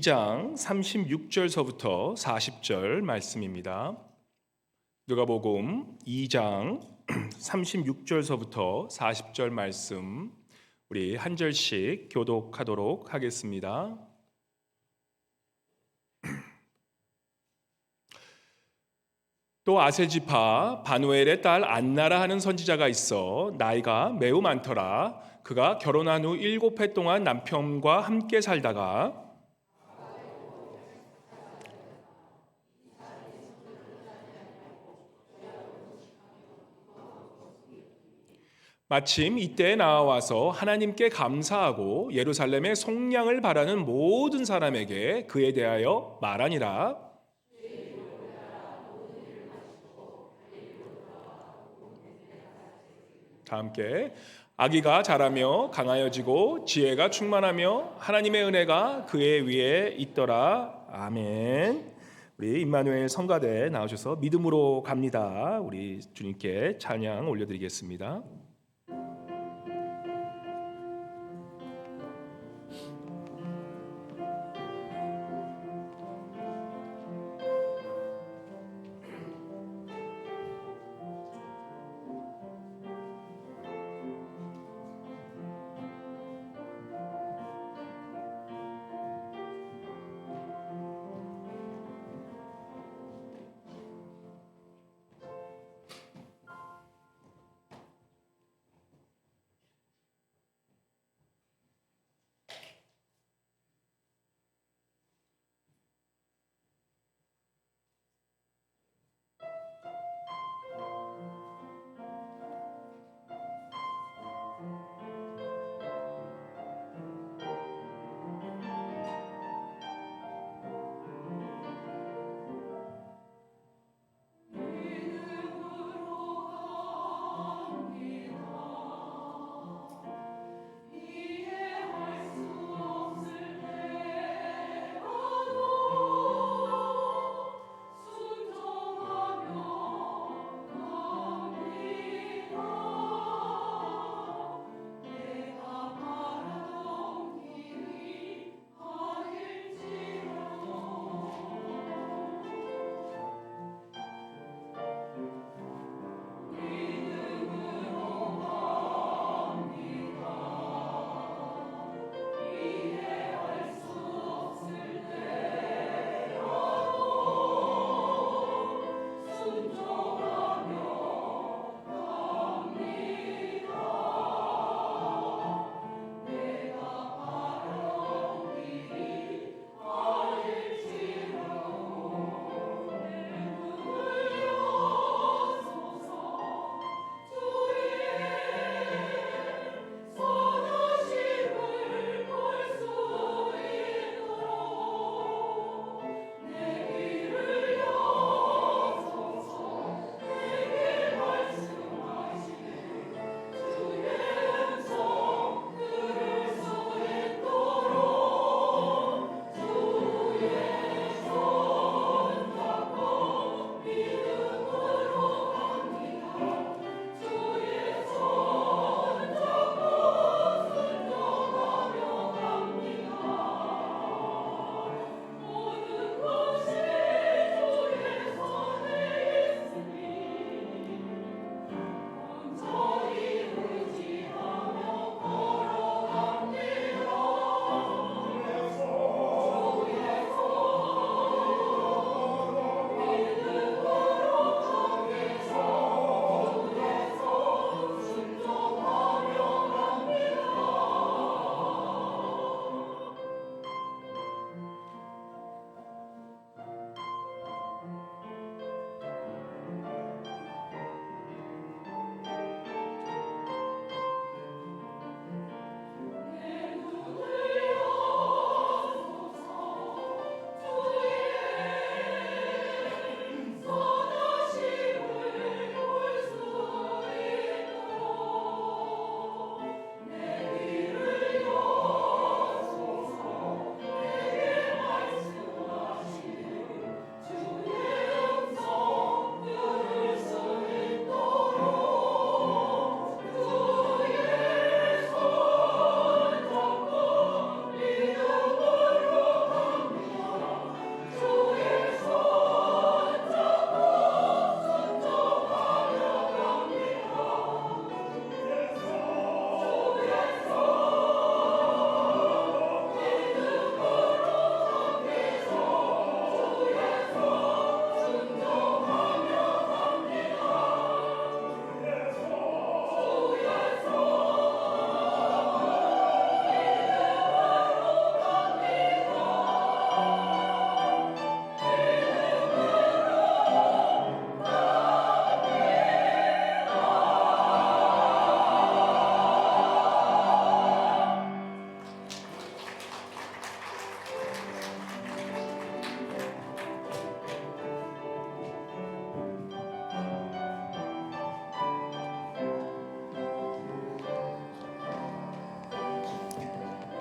2장 36절서부터 40절 말씀입니다. 누가복음 2장 36절서부터 40절 말씀 우리 한 절씩 교독하도록 하겠습니다. 또 아셀지파 바누엘의 딸 안나라 하는 선지자가 있어 나이가 매우 많더라. 그가 결혼한 후 7해 동안 남편과 함께 살다가 마침 이때에 나와서 하나님께 감사하고 예루살렘의 속량을 바라는 모든 사람에게 그에 대하여 말하니라. 다 함께 아기가 자라며 강하여지고 지혜가 충만하며 하나님의 은혜가 그의 위에 있더라. 아멘. 우리 임마누엘 성가대 나오셔서 믿음으로 갑니다. 우리 주님께 찬양 올려드리겠습니다.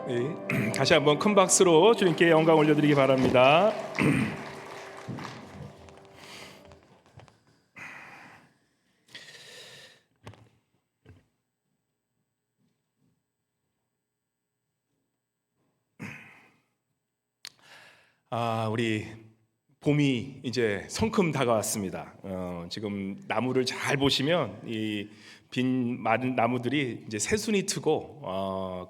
네, 다시 한번 큰 박수로 주님께 영광 올려드리기 바랍니다. 우리 봄이 이제 성큼 다가왔습니다. 지금 나무를 잘 보시면 이 빈 마른 나무들이 이제 새순이 트고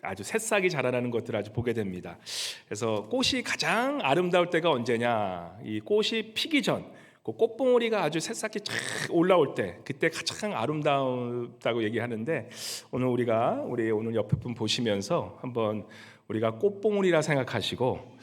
아주 새싹이 자라나는 것들을 아주 보게 됩니다. 그래서 꽃이 가장 아름다울 때가 언제냐? 이 꽃이 피기 전, 그 꽃봉오리가 아주 새싹이 쫙 올라올 때, 그때 가장 아름다웠다고 얘기하는데, 우리 오늘 옆에 분 보시면서 한번 우리가 꽃봉오리라 생각하시고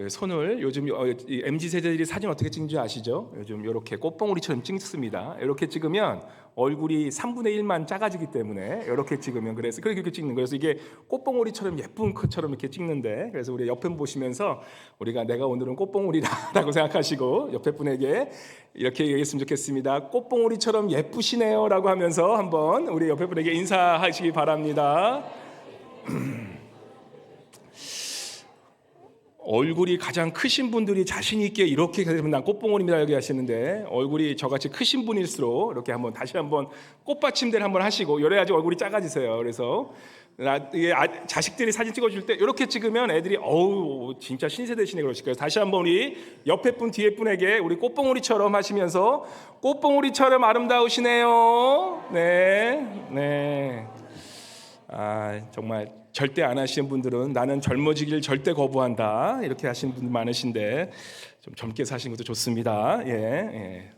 손을 요즘 MZ 세대들이 사진 어떻게 찍는지 아시죠? 요즘 이렇게 꽃봉오리처럼 찍습니다. 이렇게 찍으면 얼굴이 3분의 1만 작아지기 때문에 이렇게 찍으면 그래서 그렇게 찍는 거예요. 그래서 이게 꽃봉오리처럼 예쁜 것처럼 이렇게 찍는데, 그래서 우리 옆에 보시면서 우리가 내가 오늘은 꽃봉오리다라고 생각하시고 옆에 분에게 이렇게 얘기했으면 좋겠습니다. 꽃봉오리처럼 예쁘시네요라고 하면서 한번 우리 옆에 분에게 인사하시기 바랍니다. 얼굴이 가장 크신 분들이 자신 있게 이렇게 되면 난 꽃봉오리입니다 여기 하시는데, 얼굴이 저같이 크신 분일수록 이렇게 다시 한번 꽃받침대를 한번 하시고, 이래야지 얼굴이 작아지세요. 그래서 자식들이 사진 찍어줄 때 이렇게 찍으면 애들이 어우 진짜 신세대시네 그러실 거예요. 다시 한번 우리 옆에 분 뒤에 분에게 우리 꽃봉오리처럼 하시면서 꽃봉오리처럼 아름다우시네요. 네. 정말 절대 안 하시는 분들은 나는 젊어지길 절대 거부한다 이렇게 하시는 분들 많으신데, 좀 젊게 사시는 것도 좋습니다. 예.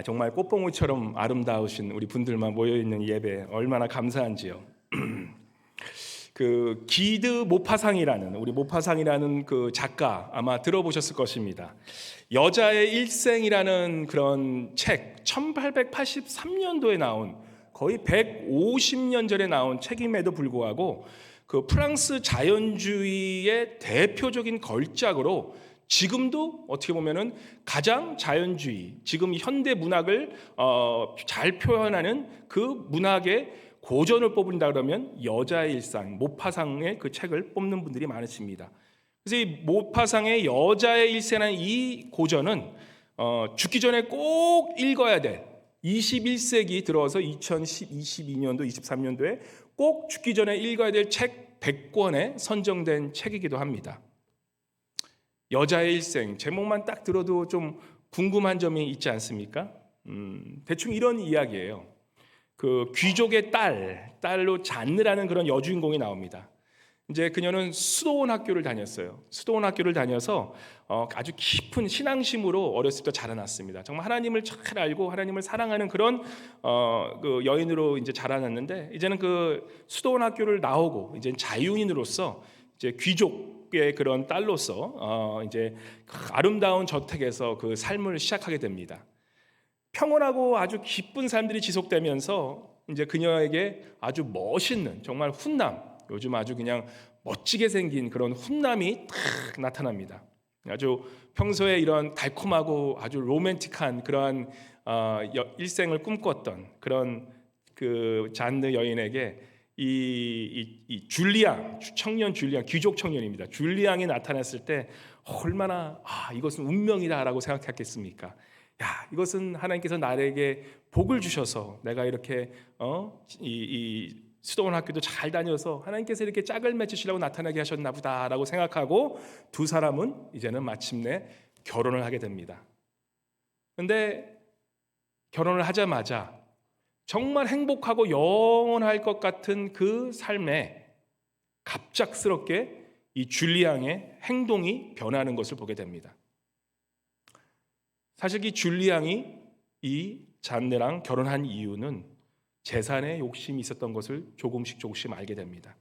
정말 꽃봉오리처럼 아름다우신 우리 분들만 모여 있는 예배 얼마나 감사한지요. 그 기드 모파상이라는 그 작가 아마 들어보셨을 것입니다. 여자의 일생이라는 그런 책, 1883년도에 나온, 거의 150년 전에 나온 책임에도 불구하고 그 프랑스 자연주의의 대표적인 걸작으로 지금도 어떻게 보면은 가장 자연주의, 지금 현대 문학을 잘 표현하는 그 문학의 고전을 뽑는다 그러면 여자의 일상, 모파상의 그 책을 뽑는 분들이 많으십니다. 그래서 이 모파상의 여자의 일생이라는 이 고전은 죽기 전에 꼭 읽어야 돼. 21세기 들어서 2022년도, 23년도에 꼭 죽기 전에 읽어야 될 책 100권에 선정된 책이기도 합니다. 여자의 일생, 제목만 딱 들어도 좀 궁금한 점이 있지 않습니까? 대충 이런 이야기예요. 그 귀족의 딸로 잔느라는 그런 여주인공이 나옵니다. 이제 그녀는 수도원 학교를 다녔어요. 수도원 학교를 다녀서 아주 깊은 신앙심으로 어렸을 때 자라났습니다. 정말 하나님을 잘 알고 하나님을 사랑하는 그런 그 여인으로 이제 자라났는데, 이제는 그 수도원 학교를 나오고 이제 자유인으로서 이제 귀족의 그런 딸로서 이제 아름다운 저택에서 그 삶을 시작하게 됩니다. 평온하고 아주 기쁜 삶들이 지속되면서 이제 그녀에게 아주 멋있는 정말 훈남, 요즘 아주 그냥 멋지게 생긴 그런 훈남이 딱 나타납니다. 아주 평소에 이런 달콤하고 아주 로맨틱한 그러한 일생을 꿈꿨던 그런 그 잔느 여인에게 이 줄리앙, 청년 줄리앙, 귀족 청년입니다. 줄리앙이 나타났을 때 얼마나 이것은 운명이다라고 생각했겠습니까? 이것은 하나님께서 나에게 복을 주셔서 내가 이렇게 이 수도원 학교도 잘 다녀서 하나님께서 이렇게 짝을 맺으시려고 나타나게 하셨나 보다라고 생각하고 두 사람은 이제는 마침내 결혼을 하게 됩니다. 그런데 결혼을 하자마자 정말 행복하고 영원할 것 같은 그 삶에 갑작스럽게 이 줄리앙의 행동이 변하는 것을 보게 됩니다. 사실 이 줄리앙이 이 잔느랑 결혼한 이유는 재산에 욕심이 있었던 것을 조금씩 알게 됩니다.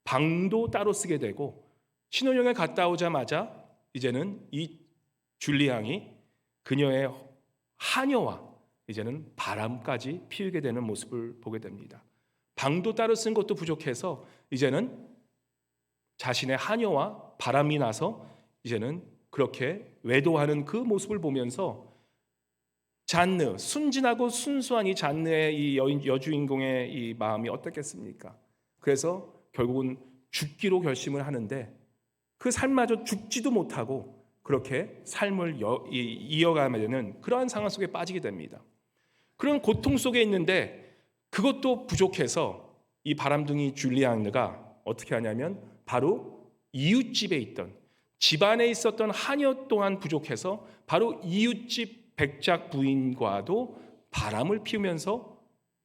방도 따로 쓰게 되고, 신혼여행을 갔다 오자마자 이제는 이 줄리앙이 그녀의 하녀와 이제는 바람까지 피우게 되는 모습을 보게 됩니다. 방도 따로 쓴 것도 부족해서 이제는 자신의 하녀와 바람이 나서 이제는 그렇게 외도하는 그 모습을 보면서 잔느, 순진하고 순수한 이 잔느의 이 여주인공의 이 마음이 어떻겠습니까? 그래서 결국은 죽기로 결심을 하는데 그 삶마저 죽지도 못하고 그렇게 삶을 이어가야 되는 그러한 상황 속에 빠지게 됩니다. 그런 고통 속에 있는데 그것도 부족해서 이 바람둥이 줄리앙느가 어떻게 하냐면 바로 이웃집에 있던 집안에 있었던 하녀 또한 부족해서 바로 이웃집 백작 부인과도 바람을 피우면서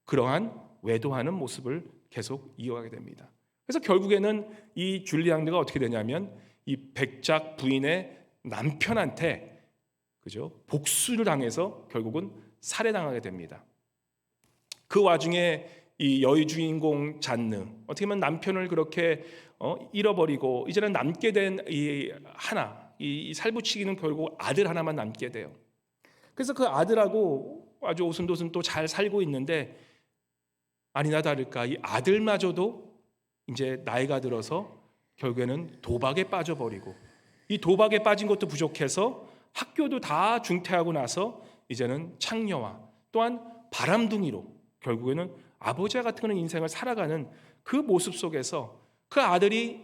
그러한 외도하는 모습을 계속 이어가게 됩니다. 그래서 결국에는 이 줄리앙느가 어떻게 되냐면 이 백작 부인의 남편한테 그죠? 복수를 당해서 결국은 살해당하게 됩니다. 그 와중에 이 여의 주인공 잔느 어떻게 보면 남편을 그렇게 잃어버리고 이제는 남게 된 이 살부치기는 결국 아들 하나만 남게 돼요. 그래서 그 아들하고 아주 오순도순 또 잘 살고 있는데 아니나 다를까 이 아들마저도 이제 나이가 들어서 결국에는 도박에 빠져버리고 이 도박에 빠진 것도 부족해서 학교도 다 중퇴하고 나서 이제는 창녀와 또한 바람둥이로 결국에는 아버지와 같은 그런 인생을 살아가는 그 모습 속에서 그 아들이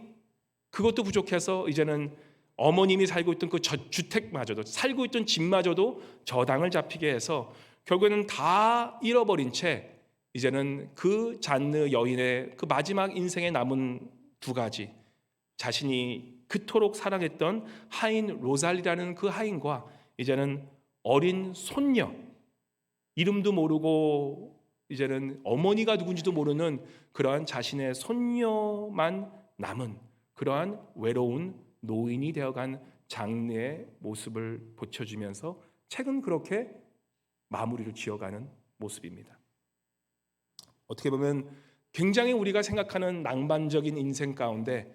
그것도 부족해서 이제는 어머님이 살고 있던 그 주택마저도 살고 있던 집마저도 저당을 잡히게 해서 결국에는 다 잃어버린 채 이제는 그 잔느 여인의 그 마지막 인생에 남은 두 가지 자신이 그토록 사랑했던 하인 로살리라는 그 하인과 이제는 어린 손녀 이름도 모르고 이제는 어머니가 누군지도 모르는 그러한 자신의 손녀만 남은 그러한 외로운 노인이 되어간 장르의 모습을 보여주면서 책은 그렇게 마무리를 지어가는 모습입니다. 어떻게 보면 굉장히 우리가 생각하는 낭만적인 인생 가운데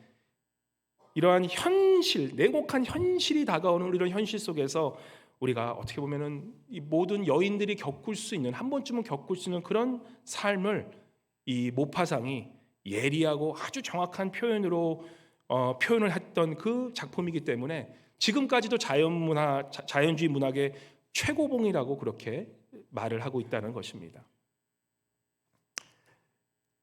이러한 현실, 냉혹한 현실이 다가오는 이런 현실 속에서 우리가 어떻게 보면은 이 모든 여인들이 겪을 수 있는 한 번쯤은 겪을 수 있는 그런 삶을 이 모파상이 예리하고 아주 정확한 표현으로 표현을 했던 그 작품이기 때문에 지금까지도 자연주의 문학의 최고봉이라고 그렇게 말을 하고 있다는 것입니다.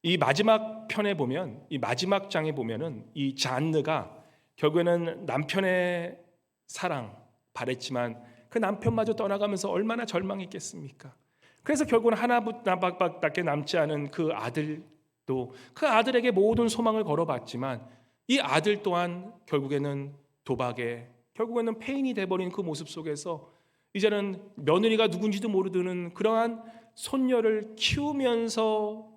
이 마지막 편에 보면 이 마지막 장에 보면은 이 잔느가 결국에는 남편의 사랑 바랬지만 그 남편마저 떠나가면서 얼마나 절망했겠습니까? 그래서 결국은 하나밖에 남지 않은 그 아들도 그 아들에게 모든 소망을 걸어봤지만 이 아들 또한 결국에는 도박에 결국에는 폐인이 돼버린 그 모습 속에서 이제는 며느리가 누군지도 모르는 그러한 손녀를 키우면서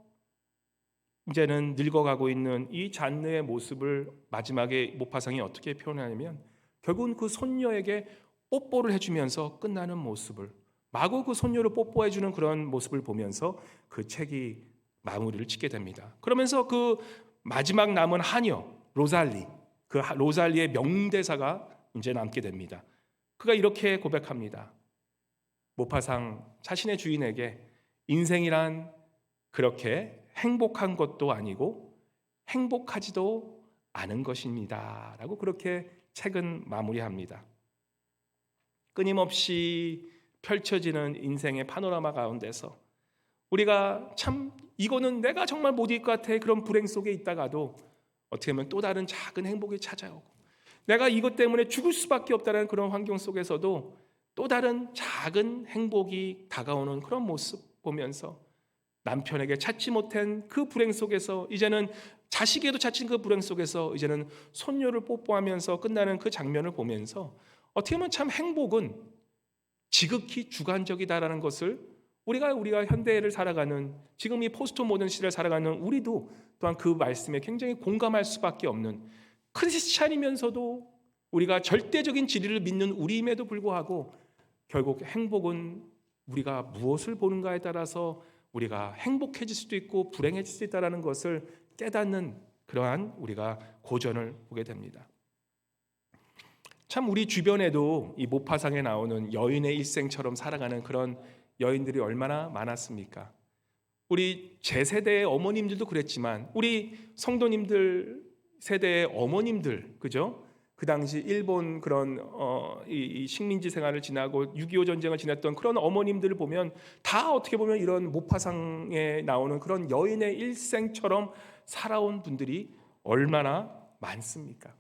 이제는 늙어가고 있는 이 잔느의 모습을 마지막에 모파상이 어떻게 표현하냐면 결국은 그 손녀에게 뽀뽀를 해주면서 끝나는 모습을 마구 그 손녀를 뽀뽀해주는 그런 모습을 보면서 그 책이 마무리를 짓게 됩니다. 그러면서 그 마지막 남은 하녀 로살리 그 로살리의 명대사가 이제 남게 됩니다. 그가 이렇게 고백합니다. 모파상 자신의 주인에게 인생이란 그렇게 행복한 것도 아니고 행복하지도 않은 것입니다 라고 그렇게 책은 마무리합니다. 끊임없이 펼쳐지는 인생의 파노라마 가운데서 우리가 참 이거는 내가 정말 못 이길 것 같아 그런 불행 속에 있다가도 어떻게 보면 또 다른 작은 행복이 찾아오고 내가 이것 때문에 죽을 수밖에 없다는 그런 환경 속에서도 또 다른 작은 행복이 다가오는 그런 모습 보면서 남편에게 찾지 못한 그 불행 속에서 이제는 자식에도 찾힌 그 불행 속에서 이제는 손녀를 뽀뽀하면서 끝나는 그 장면을 보면서 어떻게 보면 참 행복은 지극히 주관적이다라는 것을 우리가 현대를 살아가는 지금 이 포스트 모던 시대를 살아가는 우리도 또한 그 말씀에 굉장히 공감할 수밖에 없는 크리스찬이면서도 우리가 절대적인 진리를 믿는 우리임에도 불구하고 결국 행복은 우리가 무엇을 보는가에 따라서 우리가 행복해질 수도 있고 불행해질 수 있다는 것을 깨닫는 그러한 우리가 고전을 보게 됩니다. 참 우리 주변에도 이 모파상에 나오는 여인의 일생처럼 살아가는 그런 여인들이 얼마나 많았습니까? 우리 제 세대의 어머님들도 그랬지만 우리 성도님들 세대의 어머님들 그죠? 그 당시 일본 그런 이 식민지 생활을 지나고 6.25 전쟁을 지냈던 그런 어머님들을 보면 다 어떻게 보면 이런 모파상에 나오는 그런 여인의 일생처럼 살아온 분들이 얼마나 많습니까?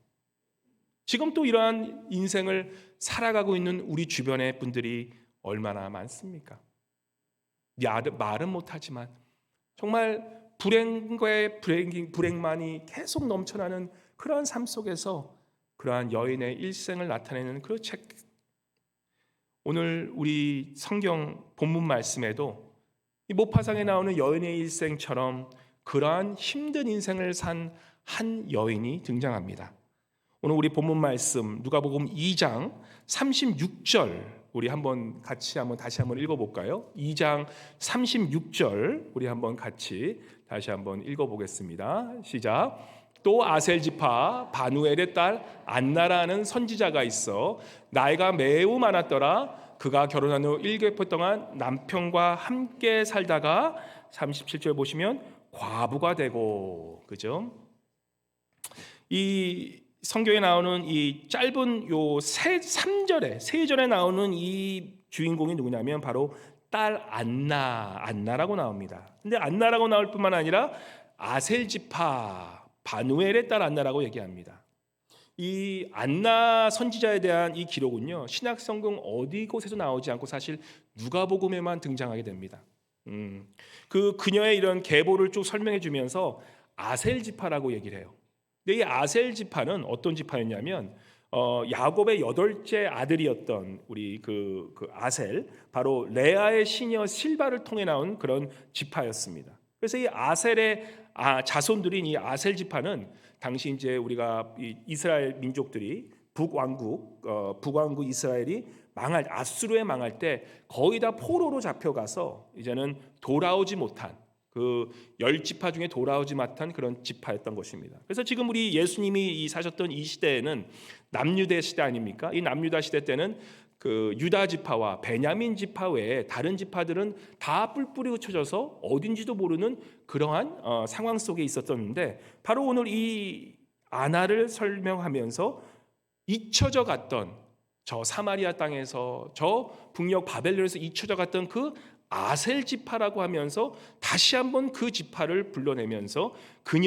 지금 또 이러한 인생을 살아가고 있는 우리 주변의 분들이 얼마나 많습니까? 말은 못하지만 정말 불행과의 불행만이 계속 넘쳐나는 그러한 삶 속에서 그러한 여인의 일생을 나타내는 그 책. 오늘 우리 성경 본문 말씀에도 이 모파상에 나오는 여인의 일생처럼 그러한 힘든 인생을 산 한 여인이 등장합니다. 오늘 우리 본문 말씀 누가복음 2장 36절 우리 다시 한번 읽어볼까요? 2장 36절 우리 한번 같이 다시 한번 읽어보겠습니다. 시작. 또 아셀 지파 바누엘의 딸 안나라는 선지자가 있어 나이가 매우 많았더라. 그가 결혼한 후 1개월 동안 남편과 함께 살다가 37절 보시면 과부가 되고, 그죠? 이 성경에 나오는 이 짧은 요 3절에 나오는 이 주인공이 누구냐면 바로 딸 안나라고 나옵니다. 근데 안나라고 나올 뿐만 아니라 아셀 지파 바누엘의 딸 안나라고 얘기합니다. 이 안나 선지자에 대한 이 기록은요, 신약 성경 어디 곳에도 나오지 않고 사실 누가복음에만 등장하게 됩니다. 그녀의 이런 계보를 쭉 설명해 주면서 아셀 지파라고 얘기를 해요. 근데 이 아셀 지파는 어떤 지파였냐면 야곱의 8째 아들이었던 우리 그 아셀, 바로 레아의 시녀 실바를 통해 나온 그런 지파였습니다. 그래서 이 아셀의 자손들인 이 아셀 지파는 당시 이제 우리가 이스라엘 민족들이 북왕국 이스라엘이 아수르에 망할 때 거의 다 포로로 잡혀가서 이제는 돌아오지 못한 그 10지파 중에 돌아오지 못한 그런 지파였던 것입니다. 그래서 지금 우리 예수님이 사셨던 이 시대에는 남유대 시대 아닙니까? 이 남유다 시대 때는 그 유다 지파와 베냐민 지파 외에 다른 지파들은 다 뿔뿔이 흩어져서 어딘지도 모르는 그러한 상황 속에 있었는데, 바로 오늘 이 아나를 설명하면서 잊혀져 갔던 저 사마리아 땅에서 저 북녘 바벨론에서 잊혀져 갔던 그 아셀 지파라고 하면서 다시 한번 그 지파를 불러내면서 그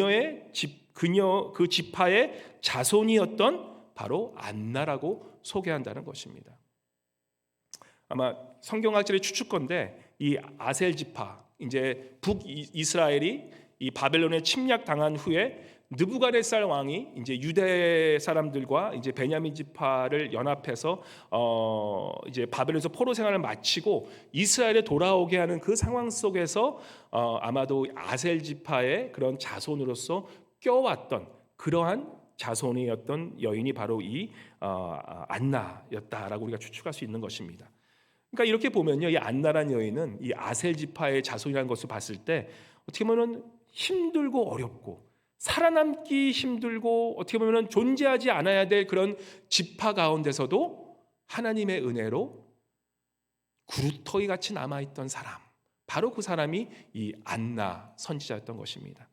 지파의 자손이었던 바로 안나라고 소개한다는 것입니다. 아마 성경학자의 추측건데 이 아셀 지파, 이제 북이스라엘이 이 바벨론에 침략당한 후에 느부갓네살 왕이 이제 유대 사람들과 이제 베냐민 지파를 연합해서 이제 바벨론에서 포로 생활을 마치고 이스라엘에 돌아오게 하는 그 상황 속에서 아마도 아셀 지파의 그런 자손으로서 껴왔던 그러한 자손이었던 여인이 바로 이 안나였다라고 우리가 추측할 수 있는 것입니다. 그러니까 이렇게 보면요, 이 안나란 여인은 이 아셀 지파의 자손이라는 것을 봤을 때 어떻게 보면 힘들고 어렵고 살아남기 힘들고 어떻게 보면 존재하지 않아야 될 그런 지파 가운데서도 하나님의 은혜로 구루터기 같이 남아있던 사람, 바로 그 사람이 이 안나 선지자였던 것입니다.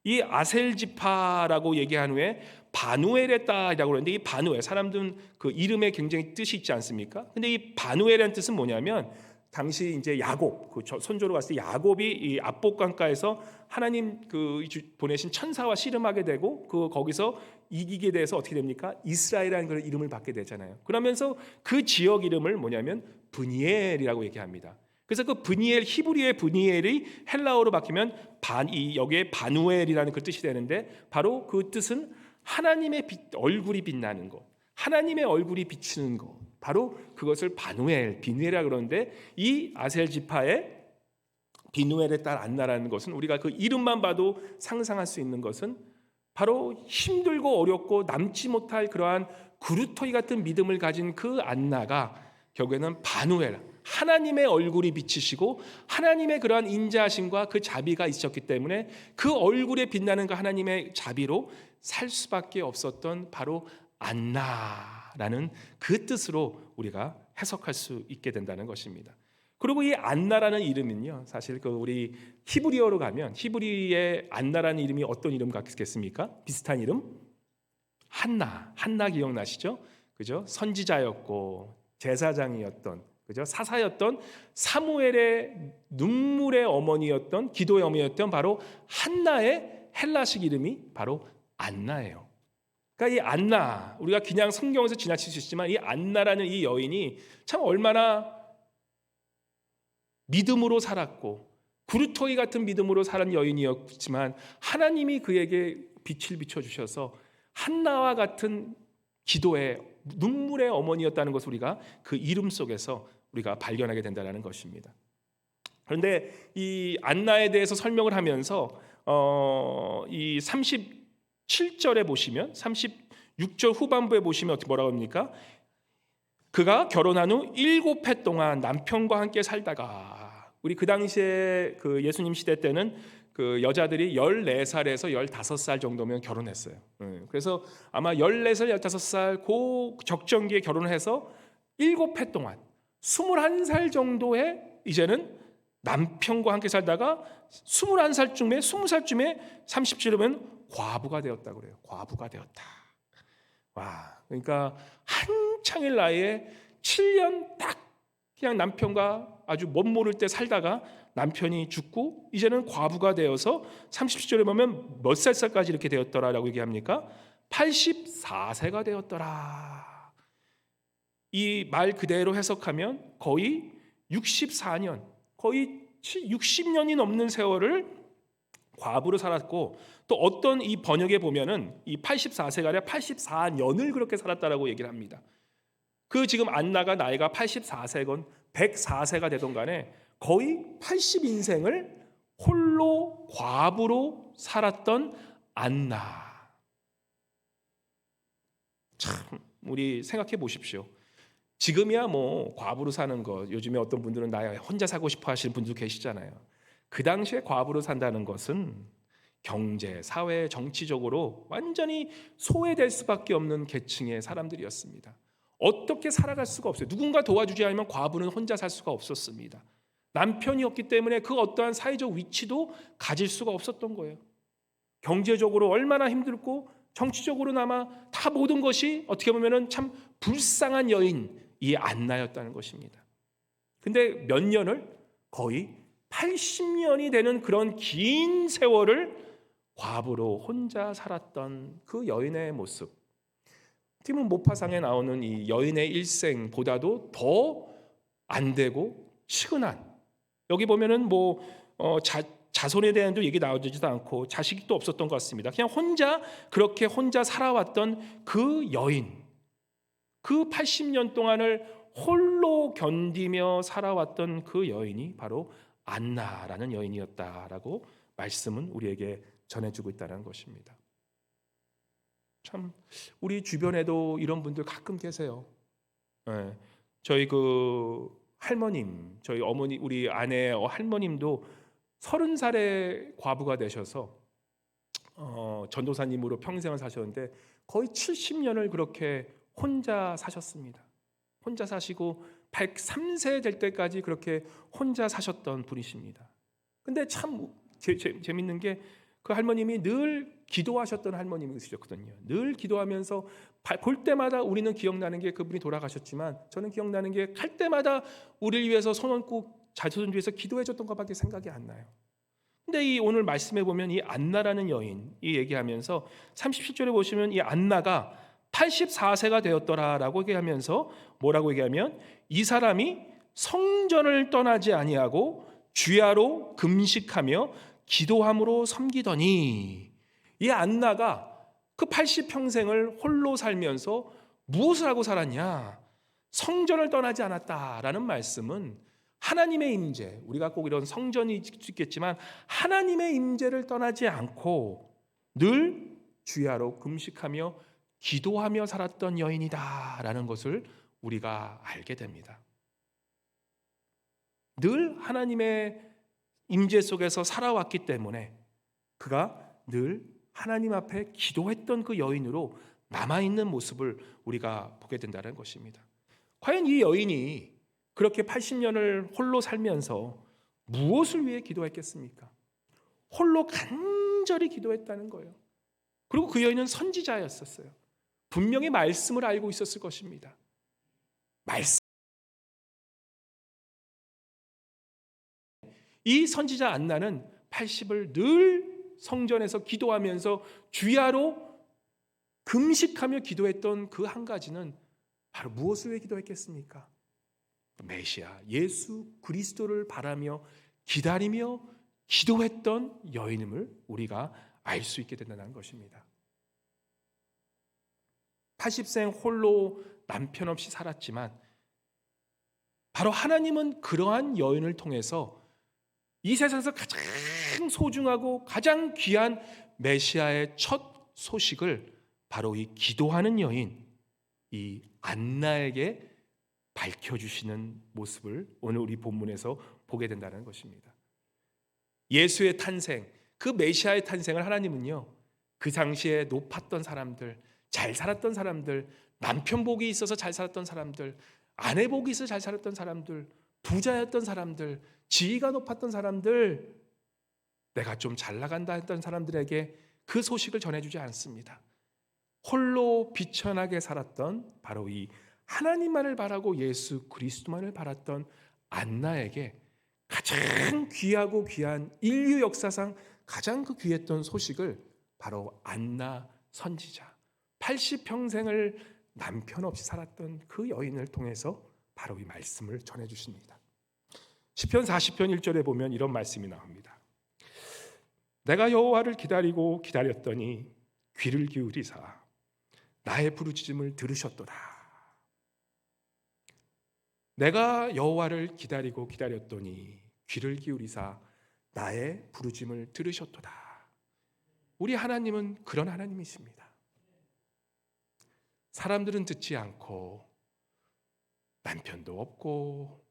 이 아셀 지파라고 얘기한 후에 바누엘의 딸이라고 그러는데, 이 바누엘, 사람들은 그 이름에 굉장히 뜻이 있지 않습니까? 근데 이 바누엘이라는 뜻은 뭐냐면 당시 이제 야곱, 그 선조로 갔을 때 야곱이 이 압복강가에서 하나님 보내신 천사와 씨름하게 되고 거기서 이기게 돼서 어떻게 됩니까? 이스라엘이라는 그런 이름을 받게 되잖아요. 그러면서 그 지역 이름을 뭐냐면 브니엘이라고 얘기합니다. 그래서 그 브니엘, 히브리의 브니엘이 헬라어로 바뀌면 여기에 바누엘이라는 그 뜻이 되는데, 바로 그 뜻은 하나님의 얼굴이 빛나는 것, 하나님의 얼굴이 비치는 것, 바로 그것을 비누엘이라고 그러는데, 이 아셀 지파의 비누엘의 딸 안나라는 것은 우리가 그 이름만 봐도 상상할 수 있는 것은 바로 힘들고 어렵고 남지 못할 그러한 구루터기 같은 믿음을 가진 그 안나가 결국에는 바누엘, 하나님의 얼굴이 비치시고 하나님의 그러한 인자하심과 그 자비가 있었기 때문에 그 얼굴에 빛나는 그 하나님의 자비로 살 수밖에 없었던 바로 안나라는 그 뜻으로 우리가 해석할 수 있게 된다는 것입니다. 그리고 이 안나라는 이름은요, 사실 우리 히브리어로 가면 히브리의 안나라는 이름이 어떤 이름 같겠습니까? 비슷한 이름? 한나 기억나시죠? 그죠? 선지자였고 제사장이었던, 그죠? 사사였던 사무엘의 눈물의 어머니였던, 기도의 어머니였던 바로 한나의 헬라식 이름이 바로 안나예요. 그러니까 이 안나, 우리가 그냥 성경에서 지나칠 수 있지만 이 안나라는 이 여인이 참 얼마나 믿음으로 살았고 구루토기 같은 믿음으로 살은 여인이었지만 하나님이 그에게 빛을 비춰주셔서 한나와 같은 기도의 눈물의 어머니였다는 것을 우리가 그 이름 속에서 우리가 발견하게 된다는 것입니다. 그런데 이 안나에 대해서 설명을 하면서 이 37절에 보시면 36절 후반부에 보시면 어떻게 뭐라고 합니까? 그가 결혼한 후 7해 동안 남편과 함께 살다가, 우리 그 당시에 그 예수님 시대 때는 그 여자들이 14살에서 15살 정도면 결혼했어요. 그래서 아마 14살, 15살 그 적정기에 결혼을 해서 7해 동안 21살 정도에 이제는 남편과 함께 살다가 21살쯤에 20살쯤에 30쯤이면 과부가 되었다고 그래요. 과부가 되었다. 와, 그러니까 한창일 나이에 7년 딱 그냥 남편과 아주 멋 모를 때 살다가 남편이 죽고 이제는 과부가 되어서 30절에 보면 몇 살까지 이렇게 되었더라라고 얘기합니까? 84세가 되었더라. 이 말 그대로 해석하면 거의 64년, 거의 60년이 넘는 세월을 과부로 살았고, 또 어떤 이 번역에 보면은 이 84세가 아니라 84년을 그렇게 살았다라고 얘기를 합니다. 그 지금 안나가 나이가 84세건 104세가 되던 간에 거의 80인생을 홀로 과부로 살았던 안나. 참 우리 생각해 보십시오. 지금이야 뭐 과부로 사는 거, 요즘에 어떤 분들은 나 혼자 살고 싶어 하시는 분도 계시잖아요. 그 당시에 과부로 산다는 것은 경제, 사회, 정치적으로 완전히 소외될 수밖에 없는 계층의 사람들이었습니다. 어떻게 살아갈 수가 없어요. 누군가 도와주지 않으면 과부는 혼자 살 수가 없었습니다. 남편이 없기 때문에 그 어떠한 사회적 위치도 가질 수가 없었던 거예요. 경제적으로 얼마나 힘들고 정치적으로나마 다 모든 것이 어떻게 보면은 참 불쌍한 여인 이 안나였다는 것입니다. 근데 몇 년을, 거의 80년이 되는 그런 긴 세월을 과부로 혼자 살았던 그 여인의 모습, 티문 모파상에 나오는 이 여인의 일생보다도 더 안 되고 치근한, 여기 보면은 자손에 대한도 얘기 나오지도 않고 자식도 없었던 것 같습니다. 그냥 그렇게 혼자 살아왔던 그 여인, 그 80년 동안을 홀로 견디며 살아왔던 그 여인이 바로 안나라는 여인이었다라고 말씀은 우리에게 전해주고 있다는 것입니다. 참 우리 주변에도 이런 분들 가끔 계세요. 예, 저희 그 할머님, 저희 어머니, 우리 아내 할머님도 30살에 과부가 되셔서 전도사님으로 평생을 사셨는데 거의 70년을 그렇게 혼자 사셨습니다. 혼자 사시고 103세 될 때까지 그렇게 혼자 사셨던 분이십니다. 근데 참 재밌는 게 그 할머님이 늘 기도하셨던 할머님이셨거든요. 늘 기도하면서 볼 때마다 우리는 기억나는 게 그분이 돌아가셨지만, 저는 기억나는 게 갈 때마다 우리를 위해서 손 얹고 자손을 위해서 기도해 줬던 것밖에 생각이 안 나요. 근데 이 오늘 말씀해 보면 이 안나라는 여인이 얘기하면서 37절에 보시면 이 안나가 84세가 되었더라라고 얘기하면서 뭐라고 얘기하면, 이 사람이 성전을 떠나지 아니하고 주야로 금식하며 기도함으로 섬기더니, 이 안나가 그 80평생을 홀로 살면서 무엇을 하고 살았냐? 성전을 떠나지 않았다라는 말씀은 하나님의 임재, 우리가 꼭 이런 성전이 있겠지만 하나님의 임재를 떠나지 않고 늘 주야로 금식하며 기도하며 살았던 여인이다라는 것을 우리가 알게 됩니다. 늘 하나님의 임재 속에서 살아왔기 때문에 그가 늘 하나님 앞에 기도했던 그 여인으로 남아있는 모습을 우리가 보게 된다는 것입니다. 과연 이 여인이 그렇게 80년을 홀로 살면서 무엇을 위해 기도했겠습니까? 홀로 간절히 기도했다는 거예요. 그리고 그 여인은 선지자였었어요. 분명히 말씀을 알고 있었을 것입니다. 이 선지자 안나는 80을 늘 성전에서 기도하면서 주야로 금식하며 기도했던 그 한 가지는 바로 무엇을 위해 기도했겠습니까? 메시아 예수 그리스도를 바라며 기다리며 기도했던 여인임을 우리가 알 수 있게 된다는 것입니다. 80생 홀로 남편 없이 살았지만 바로 하나님은 그러한 여인을 통해서 이 세상에서 가장 소중하고 가장 귀한 메시아의 첫 소식을 바로 이 기도하는 여인, 이 안나에게 밝혀주시는 모습을 오늘 우리 본문에서 보게 된다는 것입니다. 예수의 탄생, 그 메시아의 탄생을 하나님은요, 그 당시에 높았던 사람들, 잘 살았던 사람들, 남편 복이 있어서 잘 살았던 사람들, 아내 복이 있어서 잘 살았던 사람들, 부자였던 사람들, 지위가 높았던 사람들, 내가 좀 잘 나간다 했던 사람들에게 그 소식을 전해주지 않습니다. 홀로 비천하게 살았던 바로 이 하나님만을 바라고 예수 그리스도만을 바랐던 안나에게 가장 귀하고 귀한 인류 역사상 가장 그 귀했던 소식을 바로 안나 선지자, 80평생을 남편 없이 살았던 그 여인을 통해서 바로 이 말씀을 전해주십니다. 시편 40편 1절에 보면 이런 말씀이 나옵니다. 내가 여호와를 기다리고 기다렸더니 귀를 기울이사 나의 부르짖음을 들으셨도다. 내가 여호와를 기다리고 기다렸더니 귀를 기울이사 나의 부르짖음을 들으셨도다. 우리 하나님은 그런 하나님이십니다. 사람들은 듣지 않고 남편도 없고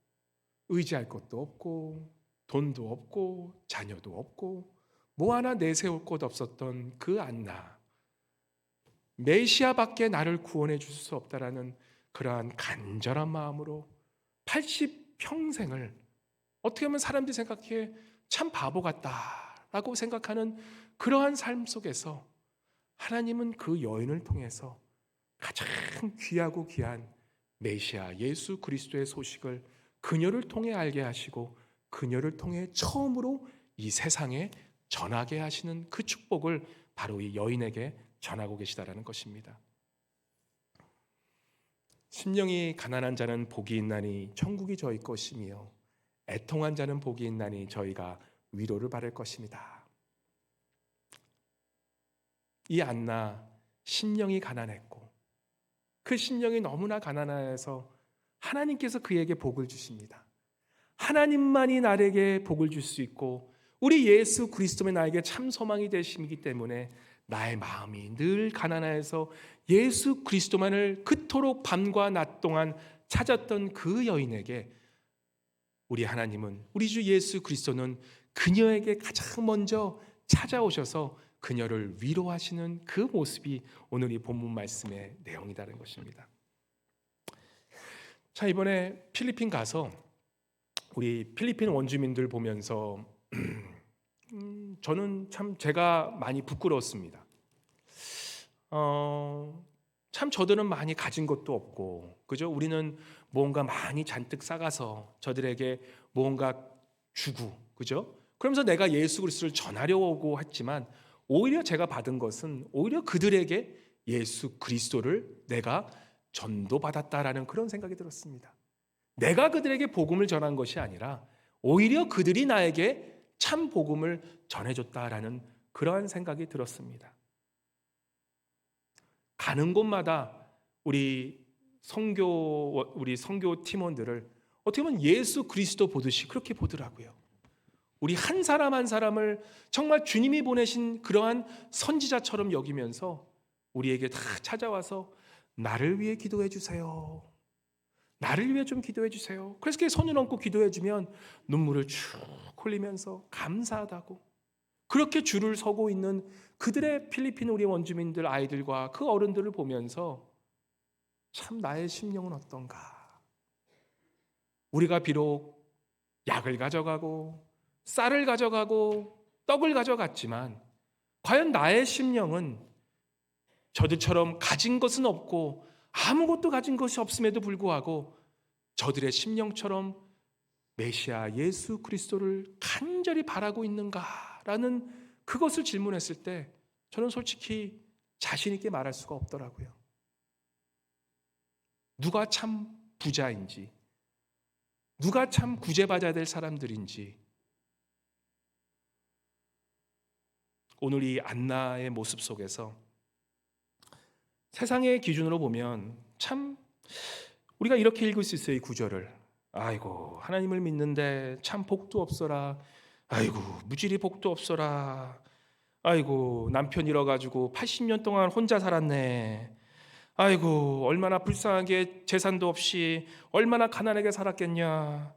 의지할 것도 없고 돈도 없고 자녀도 없고 뭐 하나 내세울 곳 없었던 그 안나, 메시아밖에 나를 구원해 줄 수 없다라는 그러한 간절한 마음으로 80평생을 어떻게 보면 사람들이 생각해 참 바보 같다라고 생각하는 그러한 삶 속에서 하나님은 그 여인을 통해서 가장 귀하고 귀한 메시아 예수 그리스도의 소식을 그녀를 통해 알게 하시고 그녀를 통해 처음으로 이 세상에 전하게 하시는 그 축복을 바로 이 여인에게 전하고 계시다라는 것입니다. 심령이 가난한 자는 복이 있나니 천국이 저희 것이며 애통한 자는 복이 있나니 저희가 위로를 받을 것입니다. 이 안나 심령이 가난했고 그 심령이 너무나 가난해서 하나님께서 그에게 복을 주십니다. 하나님만이 나에게 복을 줄 수 있고 우리 예수 그리스도의 나에게 참 소망이 되심이기 때문에 나의 마음이 늘 가난해서 예수 그리스도만을 그토록 밤과 낮 동안 찾았던 그 여인에게 우리 하나님은 우리 주 예수 그리스도는 그녀에게 가장 먼저 찾아오셔서 그녀를 위로하시는 그 모습이 오늘 이 본문 말씀의 내용이라는 것입니다. 자, 이번에 필리핀 가서 우리 필리핀 원주민들 보면서 저는 참 제가 많이 부끄러웠습니다. 참 저들은 많이 가진 것도 없고, 그죠? 우리는 뭔가 많이 잔뜩 싸가서 저들에게 뭔가 주고, 그죠? 그러면서 내가 예수 그리스도를 전하려고 했지만 오히려 제가 받은 것은 오히려 그들에게 예수 그리스도를 내가 전도받았다라는 그런 생각이 들었습니다. 내가 그들에게 복음을 전한 것이 아니라 오히려 그들이 나에게 참 복음을 전해줬다라는 그러한 생각이 들었습니다. 가는 곳마다 우리 선교 팀원들을 어떻게 보면 예수 그리스도 보듯이 그렇게 보더라고요. 우리 한 사람 한 사람을 정말 주님이 보내신 그러한 선지자처럼 여기면서 우리에게 다 찾아와서 나를 위해 기도해 주세요. 나를 위해 좀 기도해 주세요. 그래서 그렇게 손을 얹고 기도해 주면 눈물을 쭉 흘리면서 감사하다고 그렇게 줄을 서고 있는 그들의 필리핀 우리 원주민들 아이들과 그 어른들을 보면서 참 나의 심령은 어떤가. 우리가 비록 약을 가져가고 쌀을 가져가고 떡을 가져갔지만 과연 나의 심령은 저들처럼 가진 것은 없고 아무것도 가진 것이 없음에도 불구하고 저들의 심령처럼 메시아 예수 그리스도를 간절히 바라고 있는가라는 그것을 질문했을 때 저는 솔직히 자신 있게 말할 수가 없더라고요. 누가 참 부자인지, 누가 참 구제받아야 될 사람들인지, 오늘 이 안나의 모습 속에서 세상의 기준으로 보면 참 우리가 이렇게 읽을 수 있어요. 이 구절을. 아이고 하나님을 믿는데 참 복도 없어라. 아이고 무지리 복도 없어라. 아이고 남편 잃어가지고 80년 동안 혼자 살았네. 아이고 얼마나 불쌍하게 재산도 없이 얼마나 가난하게 살았겠냐.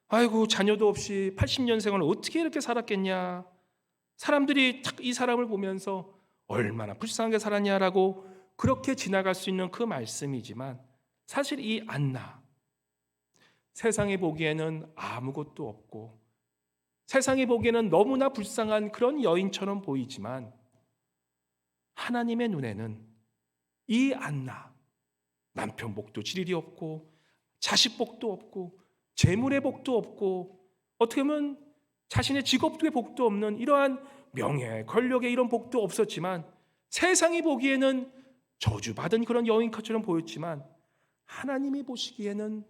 아이고 자녀도 없이 80년생을 어떻게 이렇게 살았겠냐. 사람들이 딱 이 사람을 보면서 얼마나 불쌍하게 살았냐라고 그렇게 지나갈 수 있는 그 말씀이지만, 사실 이 안나, 세상에 보기에는 아무것도 없고 세상에 보기에는 너무나 불쌍한 그런 여인처럼 보이지만, 하나님의 눈에는 이 안나, 남편 복도 지릴이 없고 자식 복도 없고 재물의 복도 없고 어떻게 보면 자신의 직업의 복도 없는 이러한 명예, 권력의 이런 복도 없었지만, 세상이 보기에는 저주받은 그런 여인처럼 보였지만 하나님이 보시기에는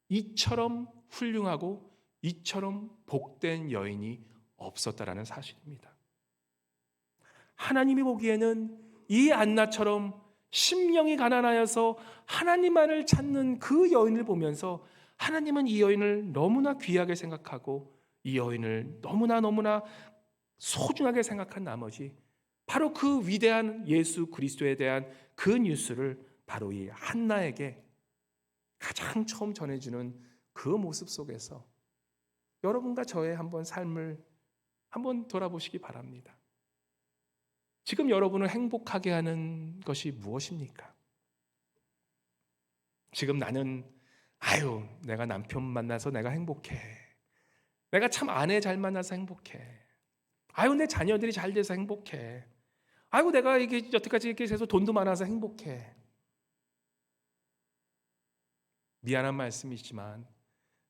이처럼 훌륭하고 이처럼 복된 여인이 없었다라는 사실입니다. 하나님이 보기에는 이 안나처럼 심령이 가난하여서 하나님만을 찾는 그 여인을 보면서 하나님은 이 여인을 너무나 귀하게 생각하고 이 여인을 너무나 소중하게 생각한 나머지 바로 그 위대한 예수 그리스도에 대한 그 뉴스를 바로 이 한나에게 가장 처음 전해주는 그 모습 속에서 여러분과 저의 한번 삶을 한번 돌아보시기 바랍니다. 지금 여러분을 행복하게 하는 것이 무엇입니까? 지금 나는 내가 남편 만나서 내가 행복해. 내가 참 아내 잘 만나서 행복해. 내 자녀들이 잘 돼서 행복해. 내가 이게 여태까지 이렇게 해서 돈도 많아서 행복해. 미안한 말씀이지만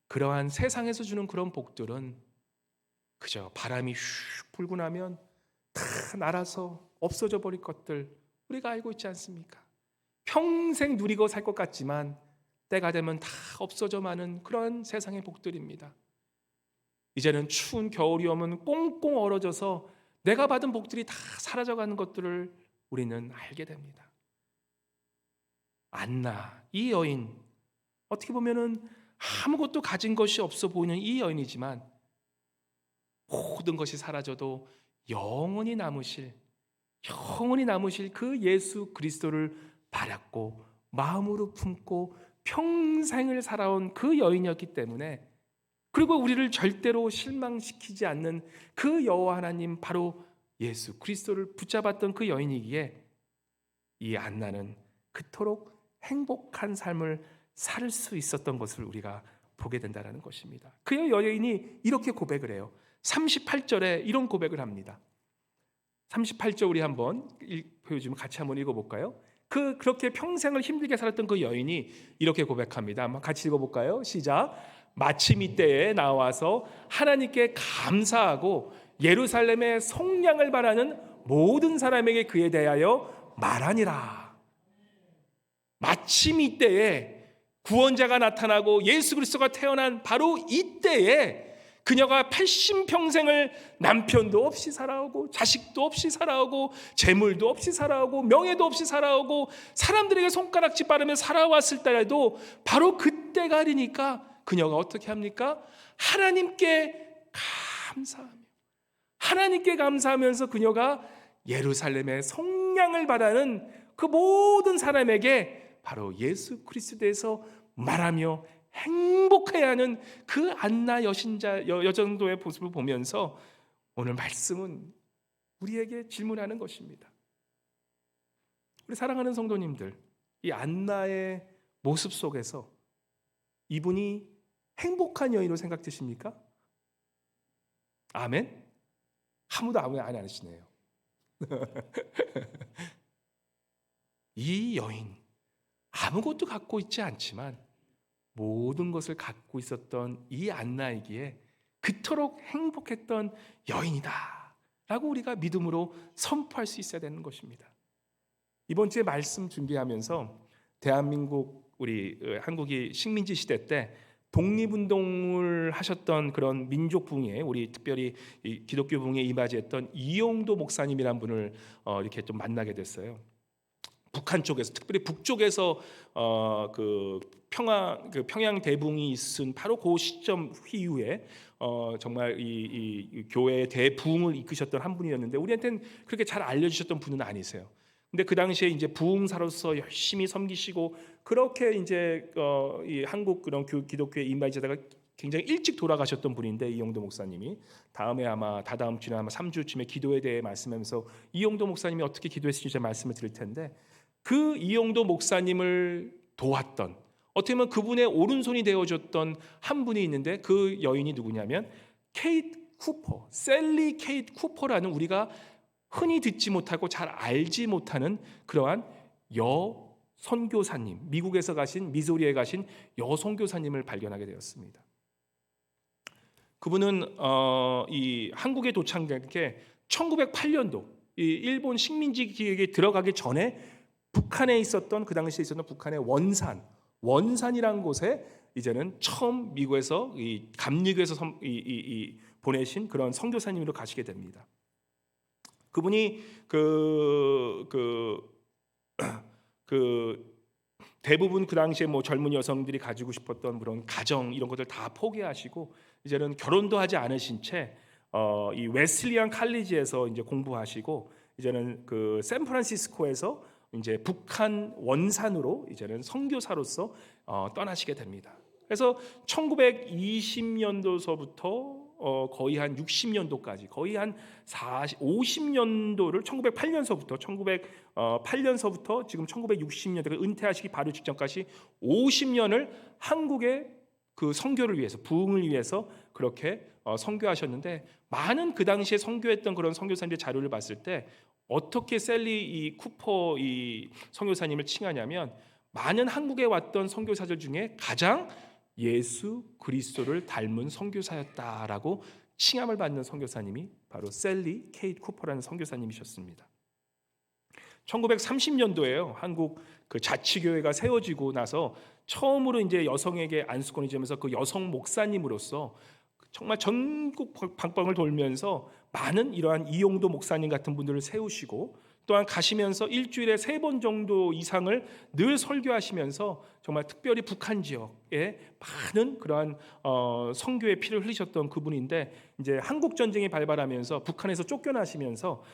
그러한 세상에서 주는 그런 복들은 그저 바람이 슉 불고 나면 다 날아서 없어져 버릴 것들 우리가 알고 있지 않습니까? 평생 누리고 살 것 같지만 때가 되면 다 없어져 마는 그런 세상의 복들입니다. 이제는 추운 겨울이 오면 꽁꽁 얼어져서 내가 받은 복들이 다 사라져가는 것들을 우리는 알게 됩니다. 안나, 이 여인, 어떻게 보면은 아무것도 가진 것이 없어 보이는 이 여인이지만 모든 것이 사라져도 영원히 남으실 그 예수 그리스도를 바랐고 마음으로 품고 평생을 살아온 그 여인이었기 때문에, 그리고 우리를 절대로 실망시키지 않는 그 여호와 하나님, 바로 예수 그리스도를 붙잡았던 그 여인이기에 이 안나는 그토록 행복한 삶을 살 수 있었던 것을 우리가 보게 된다는 것입니다. 그 여인이 이렇게 고백을 해요. 38절에 이런 고백을 합니다. 38절 우리 한번 보여주면 같이 한번 읽어볼까요? 그렇게 평생을 힘들게 살았던 그 여인이 이렇게 고백합니다. 한번 같이 읽어볼까요? 시작. 마침 이때에 나와서 하나님께 감사하고 예루살렘의 속량을 바라는 모든 사람에게 그에 대하여 말하니라. 마침 이때에 구원자가 나타나고 예수 그리스도가 태어난 바로 이때에 그녀가 80평생을 남편도 없이 살아오고 자식도 없이 살아오고 재물도 없이 살아오고 명예도 없이 살아오고 사람들에게 손가락질 바르며 살아왔을 때라도 바로 그때가 아니니까 그녀가 어떻게 합니까? 하나님께 감사하면서 그녀가 예루살렘의 속량을 바라는 그 모든 사람에게 바로 예수 그리스도에서 말하며 행복해야 하는 그 안나 여정도의 모습을 보면서 오늘 말씀은 우리에게 질문하는 것입니다. 우리 사랑하는 성도님들, 이 안나의 모습 속에서 이분이 행복한 여인으로 생각되십니까? 아멘? 아무도 아멘 안 하시네요. 이 여인 아무것도 갖고 있지 않지만 모든 것을 갖고 있었던 이 안나이기에 그토록 행복했던 여인이다 라고 우리가 믿음으로 선포할 수 있어야 되는 것입니다. 이번 주에 말씀 준비하면서 대한민국 우리 한국이 식민지 시대 때 독립운동을 하셨던 그런 민족 부흥에 우리 특별히 이 기독교 부흥에 임하지했던 이용도 목사님이란 분을 이렇게 좀 만나게 됐어요. 북한 쪽에서 특별히 북쪽에서 그 평양 대붕이 있은 바로 그 시점 이후에 정말 이 교회의 대부흥을 이끄셨던 한 분이었는데 우리한테는 그렇게 잘 알려주셨던 분은 아니세요. 근데 그 당시에 이제 부흥사로서 열심히 섬기시고 그렇게 이제 이 한국 그런 기독교에 임하시다가 굉장히 일찍 돌아가셨던 분인데 이용도 목사님이 다음에 아마 다다음 주나 아마 3주쯤에 기도에 대해 말씀하면서 이용도 목사님이 어떻게 기도했을지 제가 말씀을 드릴 텐데 그 이용도 목사님을 도왔던 어떻게 보면 그분의 오른손이 되어줬던 한 분이 있는데 그 여인이 누구냐면 케이트 쿠퍼, 셀리 케이트 쿠퍼라는 우리가 흔히 듣지 못하고 잘 알지 못하는 그러한 선교사님, 미국에서 가신 미소리에 가신 선교사님을 발견하게 되었습니다. 그분은 이 한국에 도착한 게 1908년도 이 일본 식민지 기획에 들어가기 전에 북한에 있었던 그 당시에 있었던 북한의 원산이라는 곳에 이제는 처음 미국에서 이 감리교에서 보내신 그런 선교사님으로 가시게 됩니다. 그분이 대부분 그 당시에 뭐 젊은 여성들이 가지고 싶었던 그런 가정 이런 것들 다 포기하시고 이제는 결혼도 하지 않으신 채 이 웨슬리안 칼리지에서 이제 공부하시고 이제는 그 샌프란시스코에서 이제 북한 원산으로 이제는 선교사로서 떠나시게 됩니다. 그래서 1920년도서부터 거의 한 60년도까지 거의 한 50년도를 1908년서부터 지금 1960년대 은퇴하시기 바로 직전까지 50년을 한국의 그 선교를 위해서 부흥을 위해서 그렇게 선교하셨는데 많은 그 당시에 선교했던 그런 선교사님의 자료를 봤을 때 어떻게 셀리 이 쿠퍼 이 선교사님을 칭하냐면 많은 한국에 왔던 선교사들 중에 가장 예수 그리스도를 닮은 선교사였다라고 칭함을 받는 선교사님이 바로 셀리 케이트 쿠퍼라는 선교사님이셨습니다. 1930년도에요. 한국 그 자치교회가 세워지고 나서 처음으로 이제 여성에게 안수권이 되면서 그 여성 목사님으로서 정말 전국 방방을 돌면서 많은 이러한 이용도 목사님 같은 분들을 세우시고 또한 가시면서 일주일에 3번 정도 이상을 늘 설교하시면서 정말 특별히 북한 지역에 많은 그러한 선교의 피를 흘리셨던 그분인데 이제 한국 전쟁이 발발하면서 북한에서 쫓겨나시면서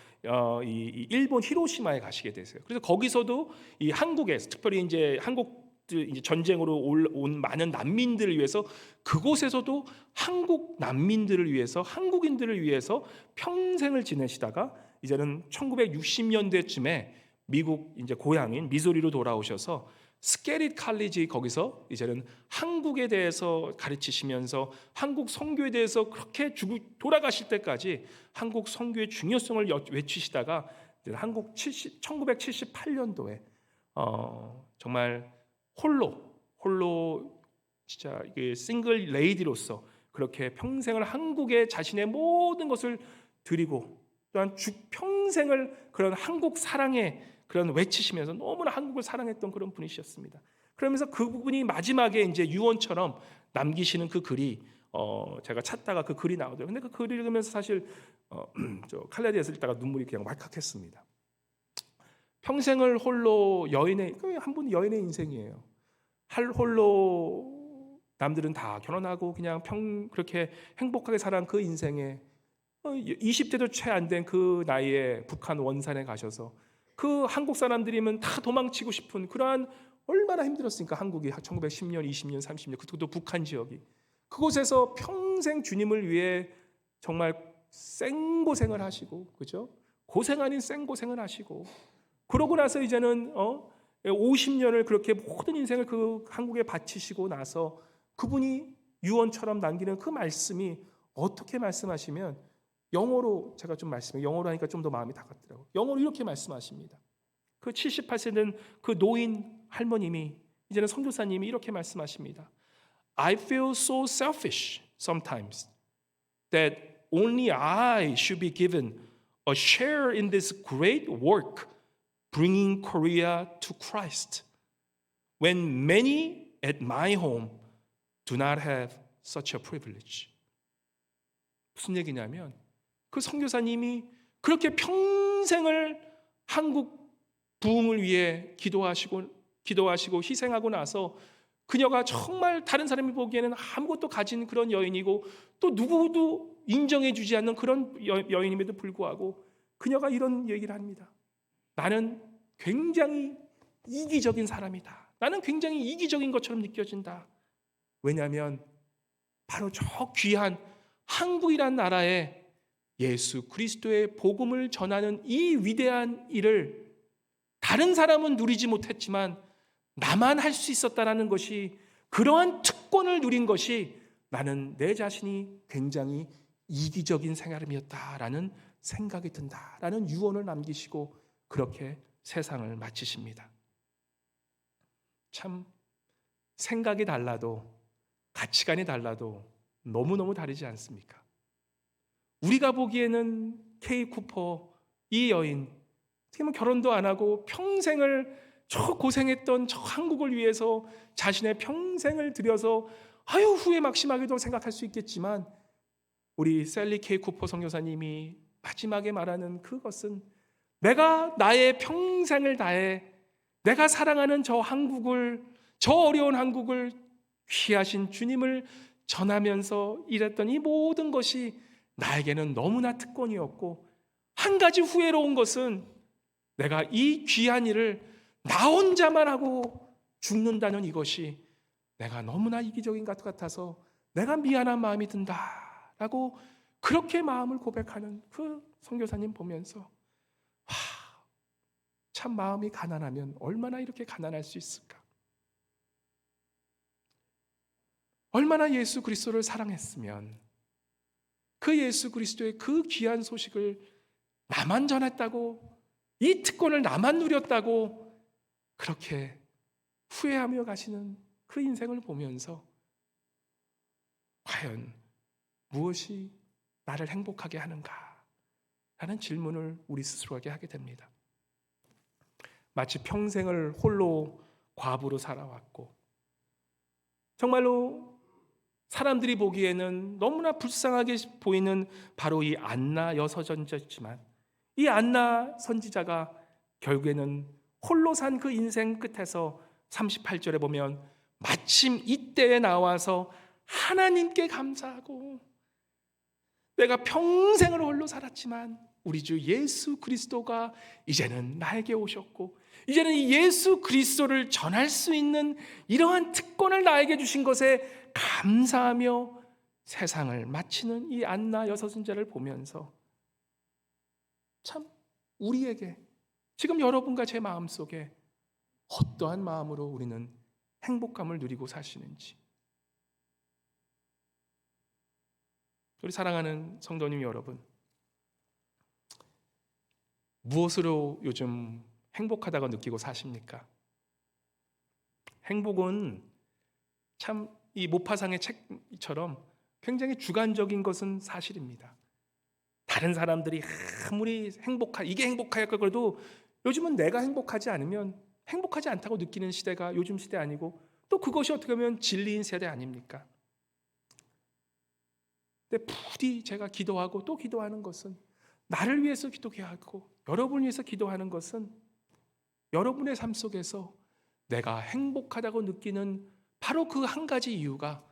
이 일본 히로시마에 가시게 되세요. 그래서 거기서도 이 한국에서 특별히 이제 한국 이제 전쟁으로 온 많은 난민들을 위해서 그곳에서도 한국 난민들을 위해서 한국인들을 위해서 평생을 지내시다가 이제는 1960년대쯤에 미국 이제 고향인 미소리로 돌아오셔서 스케릿 칼리지 거기서 이제는 한국에 대해서 가르치시면서 한국 선교에 대해서 그렇게 돌아가실 때까지 한국 선교의 중요성을 외치시다가 한국 1978년도에 정말 홀로 진짜 이게 싱글 레이디로서 그렇게 평생을 한국에 자신의 모든 것을 드리고 또한 평생을 그런 한국 사랑에 그런 외치시면서 너무나 한국을 사랑했던 그런 분이셨습니다. 그러면서 그 부분이 마지막에 이제 유언처럼 남기시는 그 글이 제가 찾다가 그 글이 나오더라고요. 근데 그 글을 읽으면서 사실 저 칼라디에서 읽다가 눈물이 그냥 왈칵했습니다. 평생을 홀로 한 분이 여인의 인생이에요. 홀로 남들은 다 결혼하고 그냥 그렇게 행복하게 살아간 그 인생에 20대도 채 안 된 그 나이에 북한 원산에 가셔서 그 한국 사람들이면 다 도망치고 싶은 그러한 얼마나 힘들었으니까 한국이 1910년, 20년, 30년 그것도 북한 지역이 그곳에서 평생 주님을 위해 정말 생고생을 하시고 그죠? 고생 아닌 생고생을 하시고 그러고 나서 이제는 50년을 그렇게 모든 인생을 그 한국에 바치시고 나서 그분이 유언처럼 남기는 그 말씀이 어떻게 말씀하시면 영어로 제가 좀 영어로 하니까 좀 더 마음이 다가더라고요. 영어로 이렇게 말씀하십니다. 그 78세 된 그 노인 할머님이 이제는 선교사님이 이렇게 말씀하십니다. I feel so selfish sometimes that only I should be given a share in this great work bringing Korea to Christ when many at my home do not have such a privilege. 무슨 얘기냐면 그 선교사님이 그렇게 평생을 한국 부흥을 위해 기도하시고 희생하고 나서 그녀가 정말 다른 사람이 보기에는 아무것도 가진 그런 여인이고 또 누구도 인정해 주지 않는 그런 여인임에도 불구하고 그녀가 이런 얘기를 합니다. 나는 굉장히 이기적인 사람이다. 나는 굉장히 이기적인 것처럼 느껴진다. 왜냐하면 바로 저 귀한 한국이란 나라에 예수 그리스도의 복음을 전하는 이 위대한 일을 다른 사람은 누리지 못했지만 나만 할 수 있었다라는 것이, 그러한 특권을 누린 것이 나는 내 자신이 굉장히 이기적인 사람이었다라는 생각이 든다라는 유언을 남기시고 그렇게 세상을 마치십니다. 참 생각이 달라도 가치관이 달라도 너무너무 다르지 않습니까? 우리가 보기에는 케이 쿠퍼 이 여인, 어떻게 보면 결혼도 안 하고 평생을 저 고생했던 저 한국을 위해서 자신의 평생을 들여서 후회 막심하게도 생각할 수 있겠지만 우리 셀리 케이 쿠퍼 선교사님이 마지막에 말하는 그것은 내가 나의 평생을 다해 내가 사랑하는 저 한국을, 저 어려운 한국을 귀하신 주님을 전하면서 일했던 이 모든 것이 나에게는 너무나 특권이었고, 한 가지 후회로운 것은 내가 이 귀한 일을 나 혼자만 하고 죽는다는 이것이 내가 너무나 이기적인 것 같아서 내가 미안한 마음이 든다라고 그렇게 마음을 고백하는 그 선교사님 보면서 참 마음이 가난하면 얼마나 이렇게 가난할 수 있을까? 얼마나 예수 그리스도를 사랑했으면 그 예수 그리스도의 그 귀한 소식을 나만 전했다고, 이 특권을 나만 누렸다고 그렇게 후회하며 가시는 그 인생을 보면서 과연 무엇이 나를 행복하게 하는가? 라는 질문을 우리 스스로에게 하게 됩니다. 마치 평생을 홀로 과부로 살아왔고 정말로 사람들이 보기에는 너무나 불쌍하게 보이는 바로 이 안나 여선지자였지만 이 안나 선지자가 결국에는 홀로 산 그 인생 끝에서 38절에 보면 마침 이때에 나와서 하나님께 감사하고 내가 평생을 홀로 살았지만 우리 주 예수 그리스도가 이제는 나에게 오셨고 이제는 이 예수 그리스도를 전할 수 있는 이러한 특권을 나에게 주신 것에 감사하며 세상을 마치는 이 안나 여선지자를 보면서 참 우리에게 지금 여러분과 제 마음속에 어떠한 마음으로 우리는 행복감을 누리고 사시는지, 우리 사랑하는 성도님 여러분, 무엇으로 요즘 행복하다고 느끼고 사십니까? 행복은 참 이 모파상의 책처럼 굉장히 주관적인 것은 사실입니다. 다른 사람들이 아무리 이게 행복할까 그래도 요즘은 내가 행복하지 않으면 행복하지 않다고 느끼는 시대가 요즘 시대 아니고 또 그것이 어떻게 보면 진리인 세대 아닙니까? 근데 부디 제가 기도하고 또 기도하는 것은 나를 위해서 기도하고 여러분을 위해서 기도하는 것은 여러분의 삶 속에서 내가 행복하다고 느끼는 바로 그 한 가지 이유가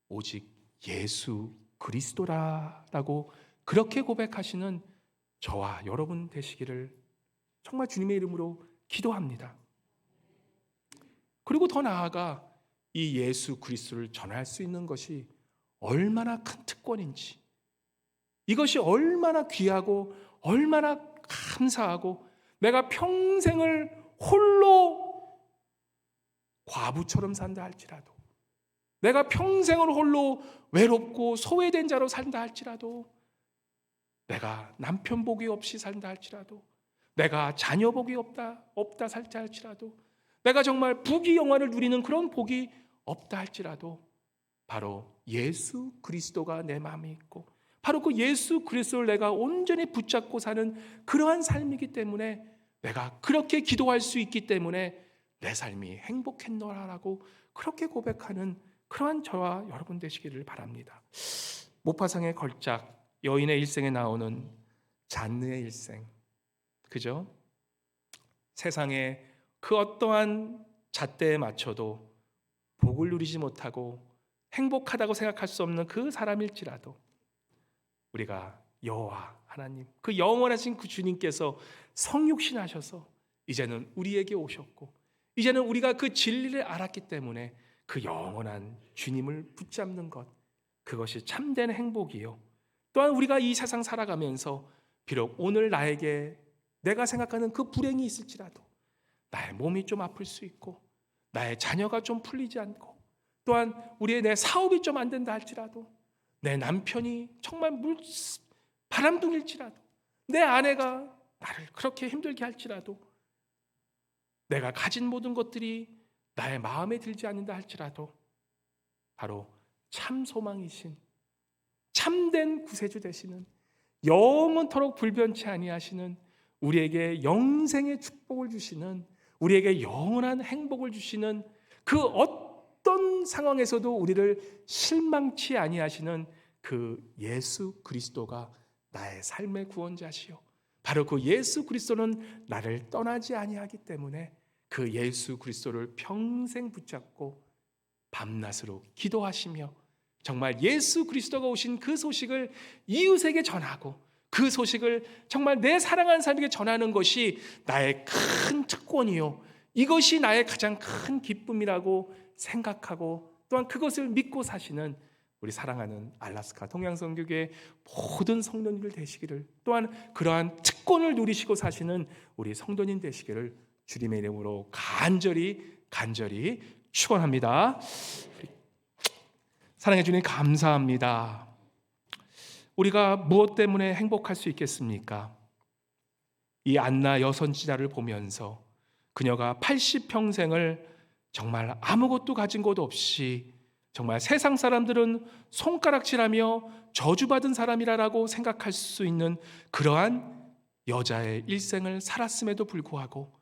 오직 예수 그리스도라라고 그렇게 고백하시는 저와 여러분 되시기를 정말 주님의 이름으로 기도합니다. 그리고 더 나아가 이 예수 그리스도를 전할 수 있는 것이 얼마나 큰 특권인지, 이것이 얼마나 귀하고 얼마나 감사하고 내가 평생을 홀로 과부처럼 산다 할지라도, 내가 평생을 홀로 외롭고 소외된 자로 산다 할지라도, 내가 남편 복이 없이 산다 할지라도, 내가 자녀 복이 없다 살자 할지라도, 내가 정말 부귀영화를 누리는 그런 복이 없다 할지라도 바로 예수 그리스도가 내 마음에 있고 바로 그 예수 그리스도를 내가 온전히 붙잡고 사는 그러한 삶이기 때문에, 내가 그렇게 기도할 수 있기 때문에 내 삶이 행복했노라라고 그렇게 고백하는 그러한 저와 여러분 되시기를 바랍니다. 모파상의 걸작, 여인의 일생에 나오는 잔느의 일생, 그죠? 세상에 그 어떠한 잣대에 맞춰도 복을 누리지 못하고 행복하다고 생각할 수 없는 그 사람일지라도, 우리가 여호와 하나님, 그 영원하신 그 주님께서 성육신하셔서 이제는 우리에게 오셨고, 이제는 우리가 그 진리를 알았기 때문에 그 영원한 주님을 붙잡는 것, 그것이 참된 행복이요, 또한 우리가 이 세상 살아가면서 비록 오늘 나에게 내가 생각하는 그 불행이 있을지라도, 나의 몸이 좀 아플 수 있고, 나의 자녀가 좀 풀리지 않고, 또한 우리의 내 사업이 좀 안 된다 할지라도, 내 남편이 정말 바람둥일지라도, 내 아내가 나를 그렇게 힘들게 할지라도, 내가 가진 모든 것들이 나의 마음에 들지 않는다 할지라도, 바로 참 소망이신 참된 구세주 되시는, 영원토록 불변치 아니하시는, 우리에게 영생의 축복을 주시는, 우리에게 영원한 행복을 주시는, 그 어떤 상황에서도 우리를 실망치 아니하시는 그 예수 그리스도가 나의 삶의 구원자시요, 바로 그 예수 그리스도는 나를 떠나지 아니하기 때문에 그 예수 그리스도를 평생 붙잡고 밤낮으로 기도하시며, 정말 예수 그리스도가 오신 그 소식을 이웃에게 전하고, 그 소식을 정말 내 사랑하는 사람에게 전하는 것이 나의 큰 특권이요, 이것이 나의 가장 큰 기쁨이라고 생각하고, 또한 그것을 믿고 사시는 우리 사랑하는 알라스카 동양선교회 모든 성도님들 되시기를, 또한 그러한 특권을 누리시고 사시는 우리 성도님 되시기를 주님의 이름으로 간절히 축원합니다. 사랑해 주님 감사합니다. 우리가 무엇 때문에 행복할 수 있겠습니까? 이 안나 여선지자를 보면서 그녀가 80평생을 정말 아무것도 가진 것 없이, 정말 세상 사람들은 손가락질하며 저주받은 사람이라고 생각할 수 있는 그러한 여자의 일생을 살았음에도 불구하고,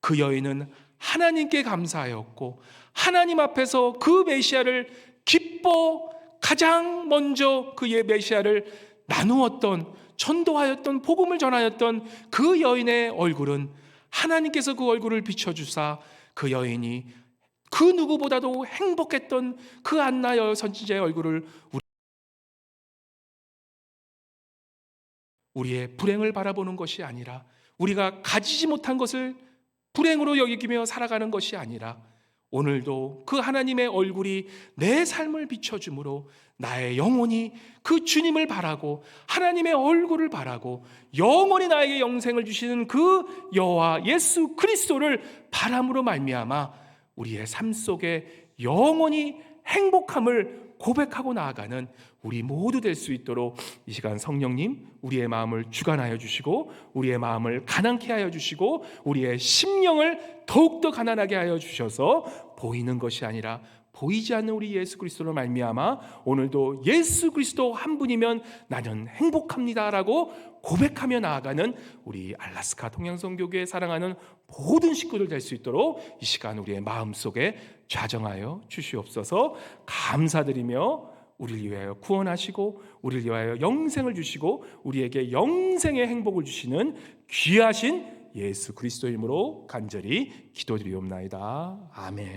그 여인은 하나님께 감사하였고, 하나님 앞에서 그 메시아를 가장 먼저 그 메시아를 나누었던, 전도하였던, 복음을 전하였던 그 여인의 얼굴은, 하나님께서 그 얼굴을 비춰주사 그 여인이 그 누구보다도 행복했던 그 안나 여선지자의 얼굴을 우리의 불행을 바라보는 것이 아니라, 우리가 가지지 못한 것을 불행으로 여기며 살아가는 것이 아니라, 오늘도 그 하나님의 얼굴이 내 삶을 비춰주므로 나의 영혼이 그 주님을 바라고, 하나님의 얼굴을 바라고, 영원히 나에게 영생을 주시는 그 여호와 예수 그리스도를 바람으로 말미암아 우리의 삶 속에 영원히 행복함을 고백하고 나아가는 우리 모두 될 수 있도록 이 시간 성령님 우리의 마음을 주관하여 주시고, 우리의 마음을 가난케 하여 주시고, 우리의 심령을 더욱더 가난하게 하여 주셔서 보이는 것이 아니라 보이지 않는 우리 예수 그리스도로 말미암아 오늘도 예수 그리스도 한 분이면 나는 행복합니다라고 고백하며 나아가는 우리 알라스카 동양선교회 사랑하는 모든 식구들 될 수 있도록 이 시간 우리의 마음속에 좌정하여 주시옵소서. 감사드리며 우리를 위하여 구원하시고, 우리를 위하여 영생을 주시고, 우리에게 영생의 행복을 주시는 귀하신 예수 그리스도 이름으로 간절히 기도드리옵나이다. 아멘.